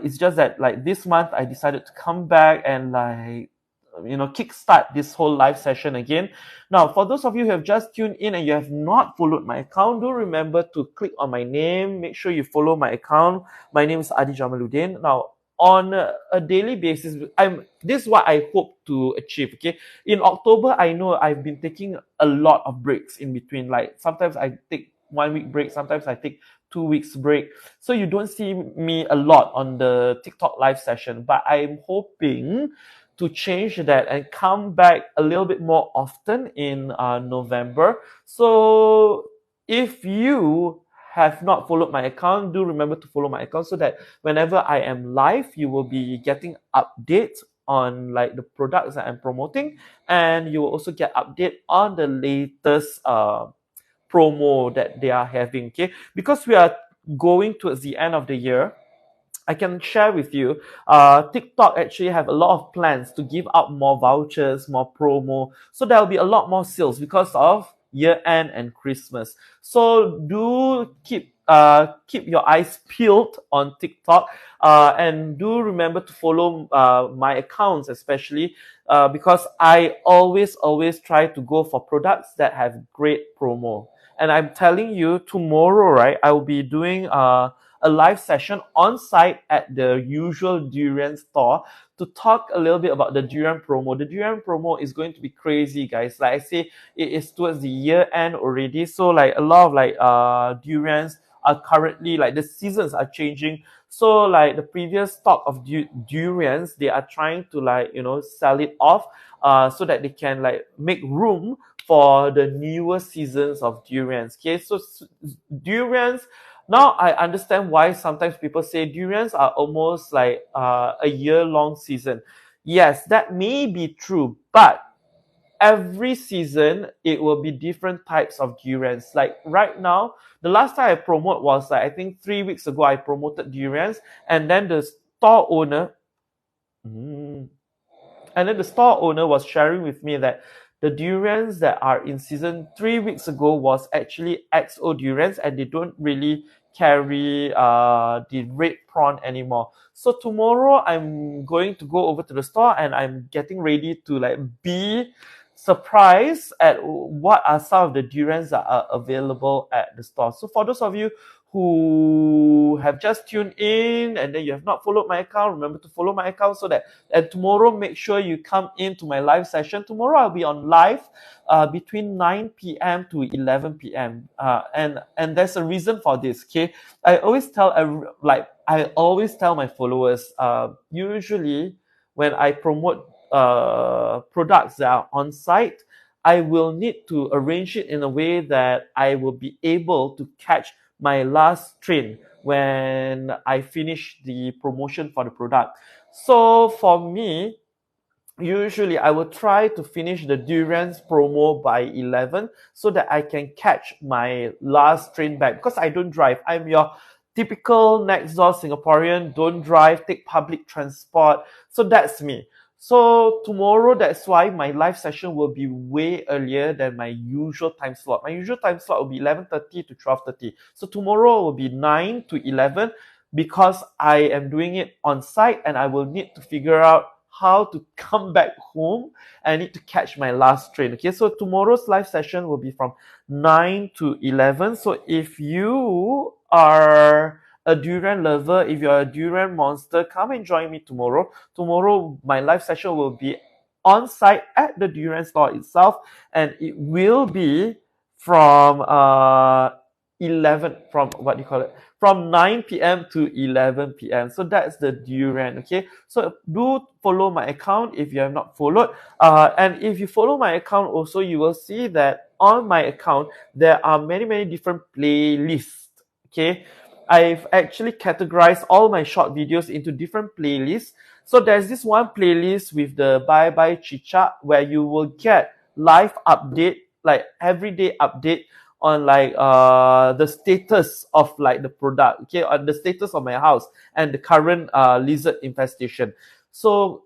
It's just that like this month I decided to come back and like kickstart this whole live session again. Now, for those of you who have just tuned in and you have not followed my account, do remember to click on my name. Make sure you follow my account. My name is Adi Jamaluddin. Now, on a daily basis, this is what I hope to achieve. Okay, in October, I know I've been taking a lot of breaks in between. Like sometimes I take 1 week break, sometimes I take 2 weeks break. So you don't see me a lot on the TikTok live session, but I'm hoping to change that and come back a little bit more often in November. So if you have not followed my account, do remember to follow my account so that whenever I am live, you will be getting updates on like the products that I'm promoting, and you will also get update on the latest promo that they are having. Okay, because we are going towards the end of the year, I can share with you, TikTok actually have a lot of plans to give out more vouchers, more promo. So there will be a lot more sales because of year end and Christmas. So do keep your eyes peeled on TikTok, and do remember to follow my accounts, especially because I always try to go for products that have great promo. And I'm telling you, tomorrow, right, I will be doing a live session on site at the usual durian store to talk a little bit about the durian promo. The durian promo is going to be crazy, guys. Like I say, it is towards the year end already, so like a lot of like durians are currently, like, the seasons are changing. So like the previous stock of durians, they are trying to, like, sell it off so that they can like make room for the newer seasons of durians. Okay, so durians, now I understand why sometimes people say durians are almost like a year-long season. Yes, that may be true, but every season it will be different types of durians. Like right now, the last time I promote was, like, I think 3 weeks ago I promoted durians, and then the store owner, was sharing with me that the durians that are in season 3 weeks ago was actually XO durians, and they don't really carry the red prawn anymore. So tomorrow I'm going to go over to the store and I'm getting ready to like be surprised at what are some of the durians that are available at the store. So for those of you who have just tuned in and then you have not followed my account, remember to follow my account so that, and tomorrow make sure you come into my live session. Tomorrow I'll be on live between 9 p.m. to 11 p.m. And there's a reason for this. Okay, I always tell my followers, usually when I promote products that are on site, I will need to arrange it in a way that I will be able to catch my last train when I finish the promotion for the product. So for me, usually I will try to finish the durians promo by 11 so that I can catch my last train back, because I don't drive. I'm your typical next door Singaporean, don't drive, take public transport. So that's me. So tomorrow, that's why my live session will be way earlier than my usual time slot. My usual time slot will be 11:30 to 12:30. So tomorrow will be 9 to 11 because I am doing it on site and I will need to figure out how to come back home. I need to catch my last train. Okay, so tomorrow's live session will be from 9 to 11. So if you are a durian lover, if you're a durian monster, come and join me tomorrow. Tomorrow, my live session will be on site at the durian store itself, and it will be from 11, from what do you call it? From 9 p.m. to 11 p.m. So that's the durian. Okay, so do follow my account if you have not followed. And if you follow my account also, you will see that on my account there are many different playlists. Okay, I've actually categorized all my short videos into different playlists. So there's this one playlist with the Bye Bye Chicha where you will get live update, like everyday update on like the status of like the product, okay, on the status of my house and the current lizard infestation. So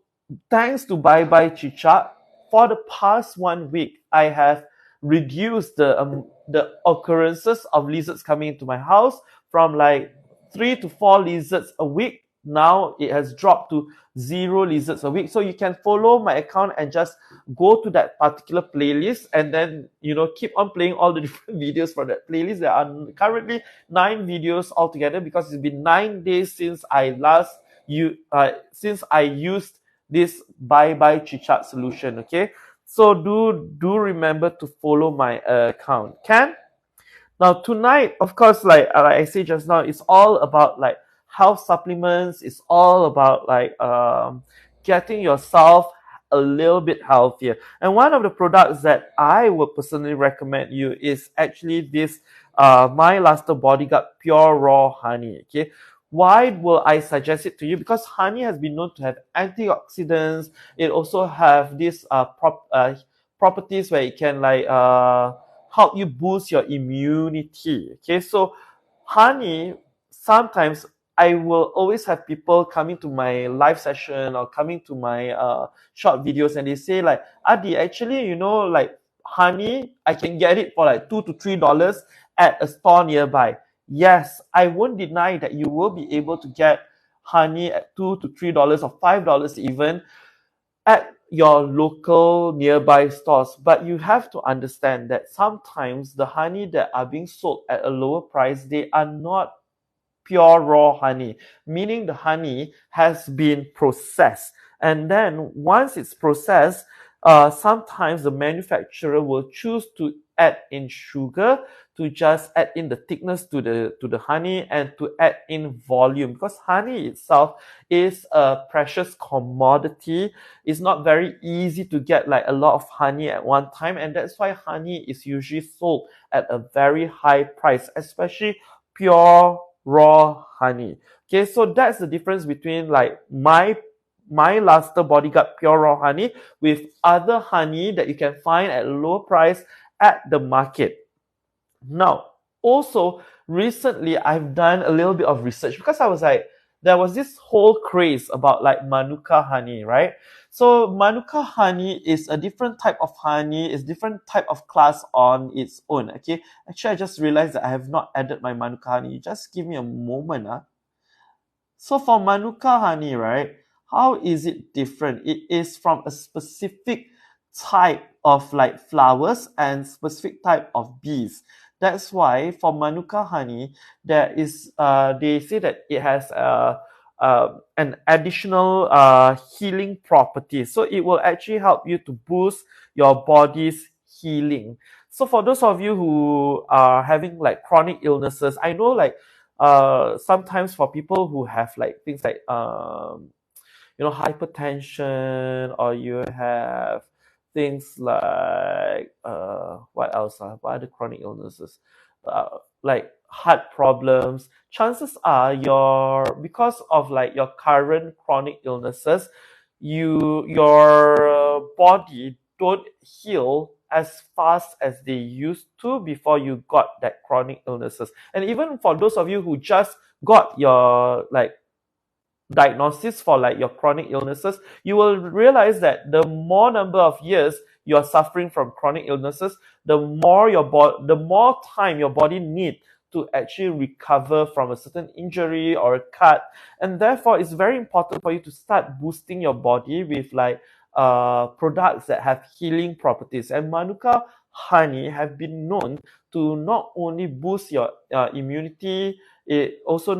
thanks to Bye Bye Chicha, for the past 1 week, I have reduced the occurrences of lizards coming into my house from like 3 to 4 lizards a week now it has dropped to 0 lizards a week. So you can follow my account and just go to that particular playlist, and then keep on playing all the different videos from that playlist. There are currently 9 videos altogether, because it's been 9 days since I used this bye bye chichat solution. Okay, so do remember to follow my account. Can Now tonight, of course, like I said just now, it's all about like health supplements. It's all about like getting yourself a little bit healthier. And one of the products that I would personally recommend you is actually this My Luster Bodyguard Pure Raw Honey. Okay. Why will I suggest it to you? Because honey has been known to have antioxidants. It also have these properties where it can help you boost your immunity. Okay, so honey, sometimes I will always have people coming to my live session or coming to my short videos, and they say like, Adi, actually, like honey, I can get it for like $2 to $3 at a store nearby. Yes, I won't deny that you will be able to get honey at $2 to $3 or $5 even at your local nearby stores. But you have to understand that sometimes the honey that are being sold at a lower price, they are not pure raw honey, meaning the honey has been processed. And then once it's processed, sometimes the manufacturer will choose to add in sugar, to just add in the thickness to the honey, and to add in volume, because honey itself is a precious commodity. It's not very easy to get like a lot of honey at one time, and that's why honey is usually sold at a very high price, especially pure raw honey. Okay, so that's the difference between like my Luster Bodyguard Pure Raw Honey with other honey that you can find at a lower price at the market. Now, also recently I've done a little bit of research, because I was like, there was this whole craze about like Manuka honey, right? So Manuka honey is a different type of honey, it's different type of class on its own. Okay, actually I just realized that I have not added my Manuka honey. Just give me a moment. So for Manuka honey, right, how is it different? It is from a specific type of like flowers and specific type of bees. That's why for Manuka honey, there is they say that it has an additional healing property. So it will actually help you to boost your body's healing. So for those of you who are having like chronic illnesses, I know like sometimes for people who have like things like hypertension, or you have things like what else? What are the chronic illnesses? Like heart problems. Chances are because of like your current chronic illnesses, your body don't heal as fast as they used to before you got that chronic illnesses. And even for those of you who just got your like diagnosis for like your chronic illnesses, you will realize that the more number of years you're suffering from chronic illnesses, the more time your body needs to actually recover from a certain injury or a cut. And therefore it's very important for you to start boosting your body with like products that have healing properties. And Manuka honey have been known to not only boost your immunity, it's also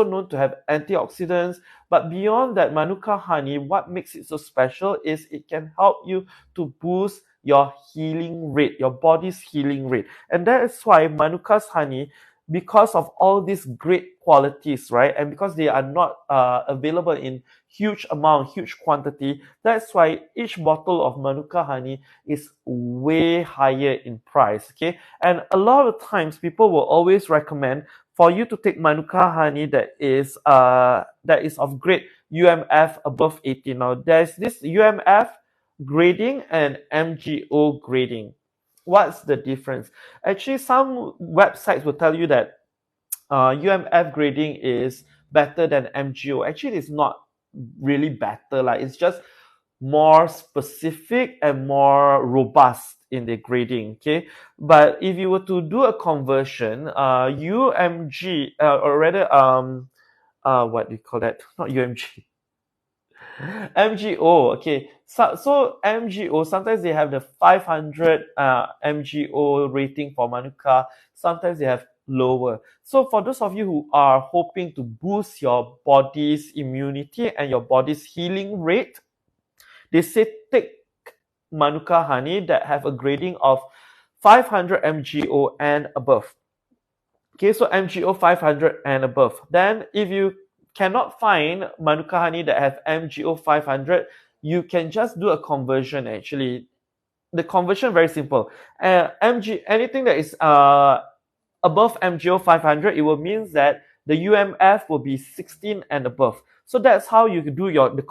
known to have antioxidants. But beyond that, Manuka honey, what makes it so special is it can help you to boost your healing rate, your body's healing rate. And that is why Manuka's honey, because of all these great qualities, right? And because they are not available in huge quantity, that's why each bottle of Manuka honey is way higher in price. Okay, and a lot of times people will always recommend for you to take Manuka honey that is of grade UMF above 18. Now there's this UMF grading and MGO grading. What's the difference? Actually, some websites will tell you that UMF grading is better than MGO. Actually, it's not really better. Like, it's just more specific and more robust in the grading. Okay, but if you were to do a conversion, UMG or rather what do you call that? Not UMG. MGO, okay. So MGO, sometimes they have the 500 MGO rating for Manuka. Sometimes they have lower. So for those of you who are hoping to boost your body's immunity and your body's healing rate, they say take Manuka honey that have a grading of 500 MGO and above. Okay, so MGO 500 and above. Then if you cannot find Manuka honey that have MGO 500, you can just do a conversion actually. The conversion very simple. Anything that is above MGO 500, it will mean that the UMF will be 16 and above. So that's how you do the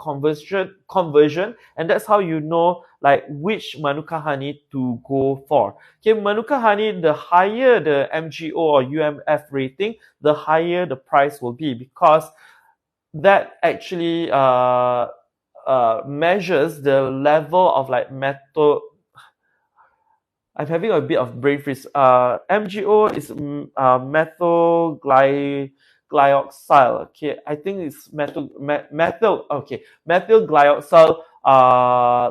conversion, and that's how you know like which Manuka honey to go for. Okay, Manuka honey, the higher the MGO or UMF rating, the higher the price will be, because that actually measures the level of like metal. I'm having a bit of brain freeze. MGO is methyl glyoxyl. Okay, I think it's methyl. Okay, methyl glyoxyl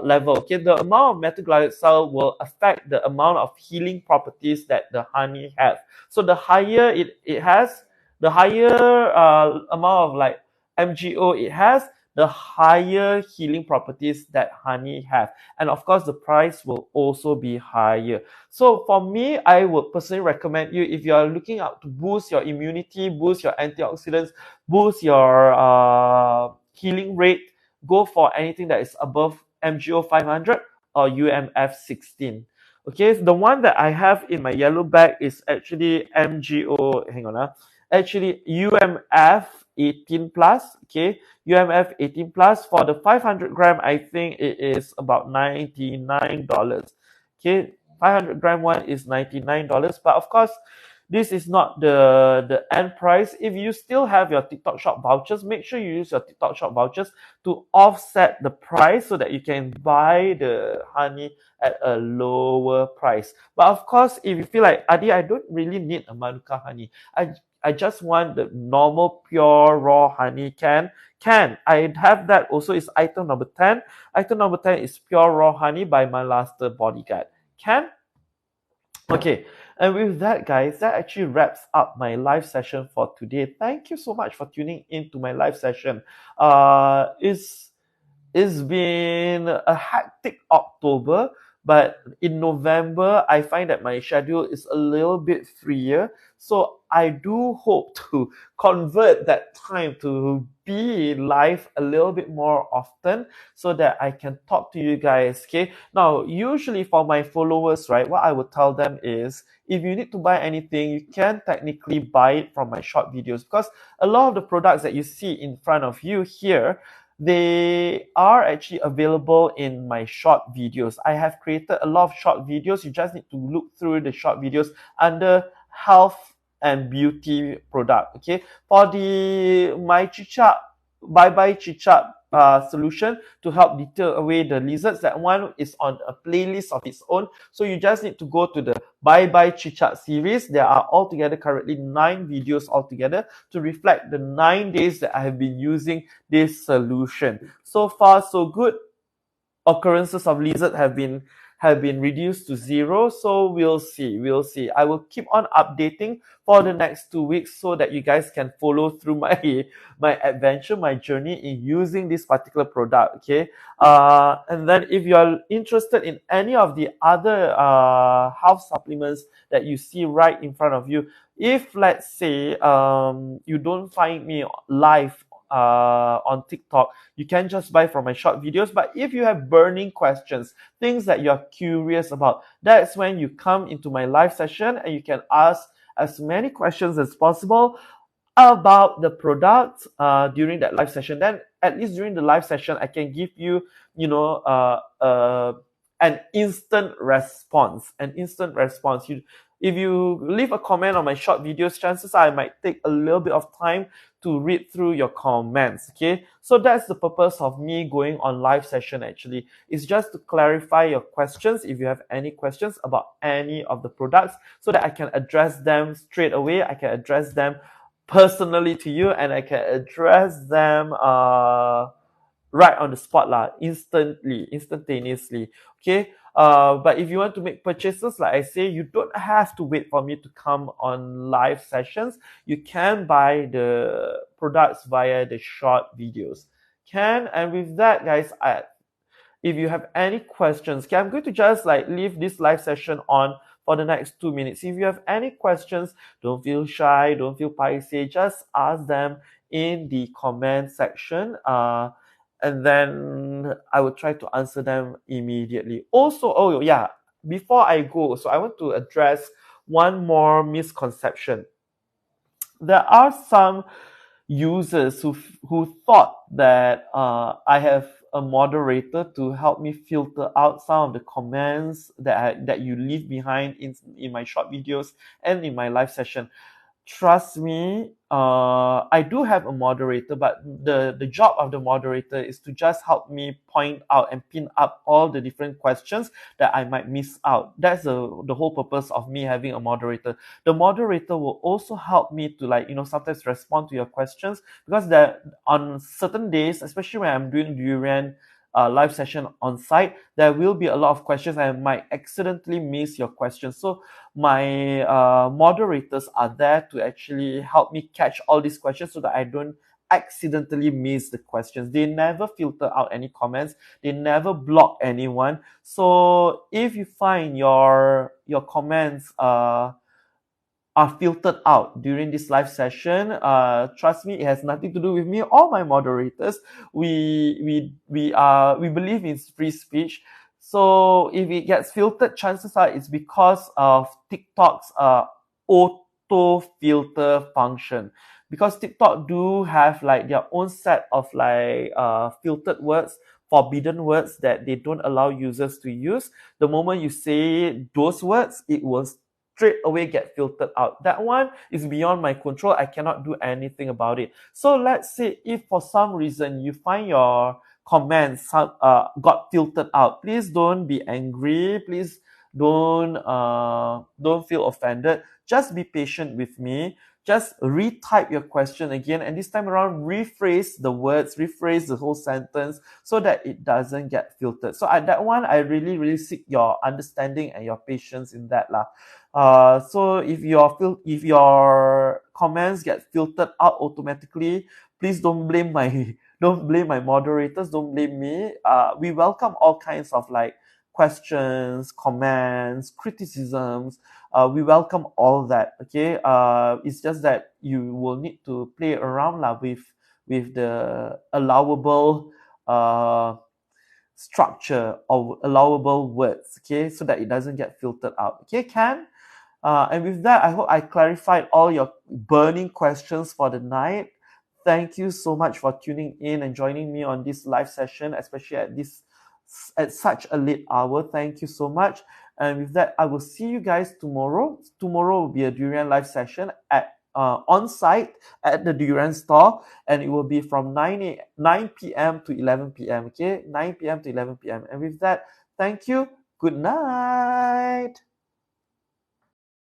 level. Okay, the amount of methyl glyoxyl will affect the amount of healing properties that the honey have. So the higher it has, the higher amount of like MGO it has, the higher healing properties that honey have. And of course, the price will also be higher. So for me, I would personally recommend you, if you are looking out to boost your immunity, boost your antioxidants, boost your healing rate, go for anything that is above MGO 500 or UMF 16. Okay, so the one that I have in my yellow bag is actually MGO, hang on, actually UMF 18 plus. Okay, UMF 18 plus. For the 500 gram, I think it is about $99. Okay, 500 gram one is $99. But of course, this is not the end price. If you still have your TikTok shop vouchers, make sure you use your TikTok shop vouchers to offset the price so that you can buy the honey at a lower price. But of course, if you feel like, Adi, I don't really need a Manuka honey, I just want the normal pure raw honey, can I have that also? Is item number 10. Item number 10 is pure raw honey by my Master Bodyguard. Can? Okay, and with that, guys, that actually wraps up my live session for today. Thank you so much for tuning into my live session. It's been a hectic October, but in November, I find that my schedule is a little bit freer. So I do hope to convert that time to be live a little bit more often so that I can talk to you guys. Okay. Now, usually for my followers, right, what I would tell them is if you need to buy anything, you can technically buy it from my short videos, because a lot of the products that you see in front of you here, they are actually available in my short videos. I have created a lot of short videos. You just need to look through the short videos under health and beauty product. Okay, for the my chichat bye chichat solution to help deter away the lizards, that one is on a playlist of its own. So you just need to go to the Bye Chichat series. There are altogether currently 9 videos altogether to reflect the 9 days that I have been using this solution. So far, so good. Occurrences of lizard have been reduced to 0. So we'll see. I will keep on updating for the next 2 weeks so that you guys can follow through my adventure, my journey in using this particular product. Okay. And then if you are interested in any of the other health supplements that you see right in front of you, if let's say you don't find me live on TikTok, you can just buy from my short videos. But if you have burning questions, things that you're curious about, that's when you come into my live session and you can ask as many questions as possible about the product during that live session. Then at least during the live session, I can give you, an instant response. If you leave a comment on my short videos, chances are I might take a little bit of time to read through your comments. Okay, so that's the purpose of me going on live session. Actually, it's just to clarify your questions. If you have any questions about any of the products, so that I can address them straight away, I can address them personally to you, and I can address them right on the spot lah, instantaneously. Okay. But if you want to make purchases, like I say, you don't have to wait for me to come on live sessions. You can buy the products via the short videos. And with that, guys, if you have any questions, okay, I'm going to just like leave this live session on for the next 2 minutes. If you have any questions, don't feel shy, don't feel paiseh, just ask them in the comment section. And then I will try to answer them immediately. Also, oh yeah, before I go, so I want to address one more misconception. There are some users who thought that I have a moderator to help me filter out some of the comments that you leave behind in my short videos and in my live session. Trust me, I do have a moderator, but the job of the moderator is to just help me point out and pin up all the different questions that I might miss out. That's the whole purpose of me having a moderator. The moderator will also help me to, like, sometimes respond to your questions, because that on certain days, especially when I'm doing durian live session on site, there will be a lot of questions. I might accidentally miss your questions. So my moderators are there to actually help me catch all these questions so that I don't accidentally miss the questions. They never filter out any comments. They never block anyone. So if you find your comments are filtered out during this live session, trust me, it has nothing to do with me or my moderators. We believe in free speech. So if it gets filtered, chances are it's because of TikTok's auto filter function. Because TikTok do have like their own set of like filtered words, forbidden words that they don't allow users to use. The moment you say those words, it will straight away get filtered out. That one is beyond my control. I cannot do anything about it. So let's say if for some reason you find your comments got filtered out, please don't be angry. Please don't feel offended. Just be patient with me. Just retype your question again, and this time around, rephrase the words, rephrase the whole sentence so that it doesn't get filtered. So at that one, I really, really seek your understanding and your patience in that lah. So if your comments get filtered out automatically, please don't blame my don't blame my moderators, don't blame me. We welcome all kinds of like questions, comments, criticisms. We welcome all that. Okay. It's just that you will need to play around lah with the allowable structure of allowable words, okay, so that it doesn't get filtered out. Okay, Can? And with that, I hope I clarified all your burning questions for the night. Thank you so much for tuning in and joining me on this live session, especially at such a late hour. Thank you so much. And with that, I will see you guys tomorrow. Tomorrow will be a durian live session at on site at the durian store, and it will be from 9 p.m. to 11 p.m. Okay, 9 p.m. to 11 p.m. And with that, thank you. Good night.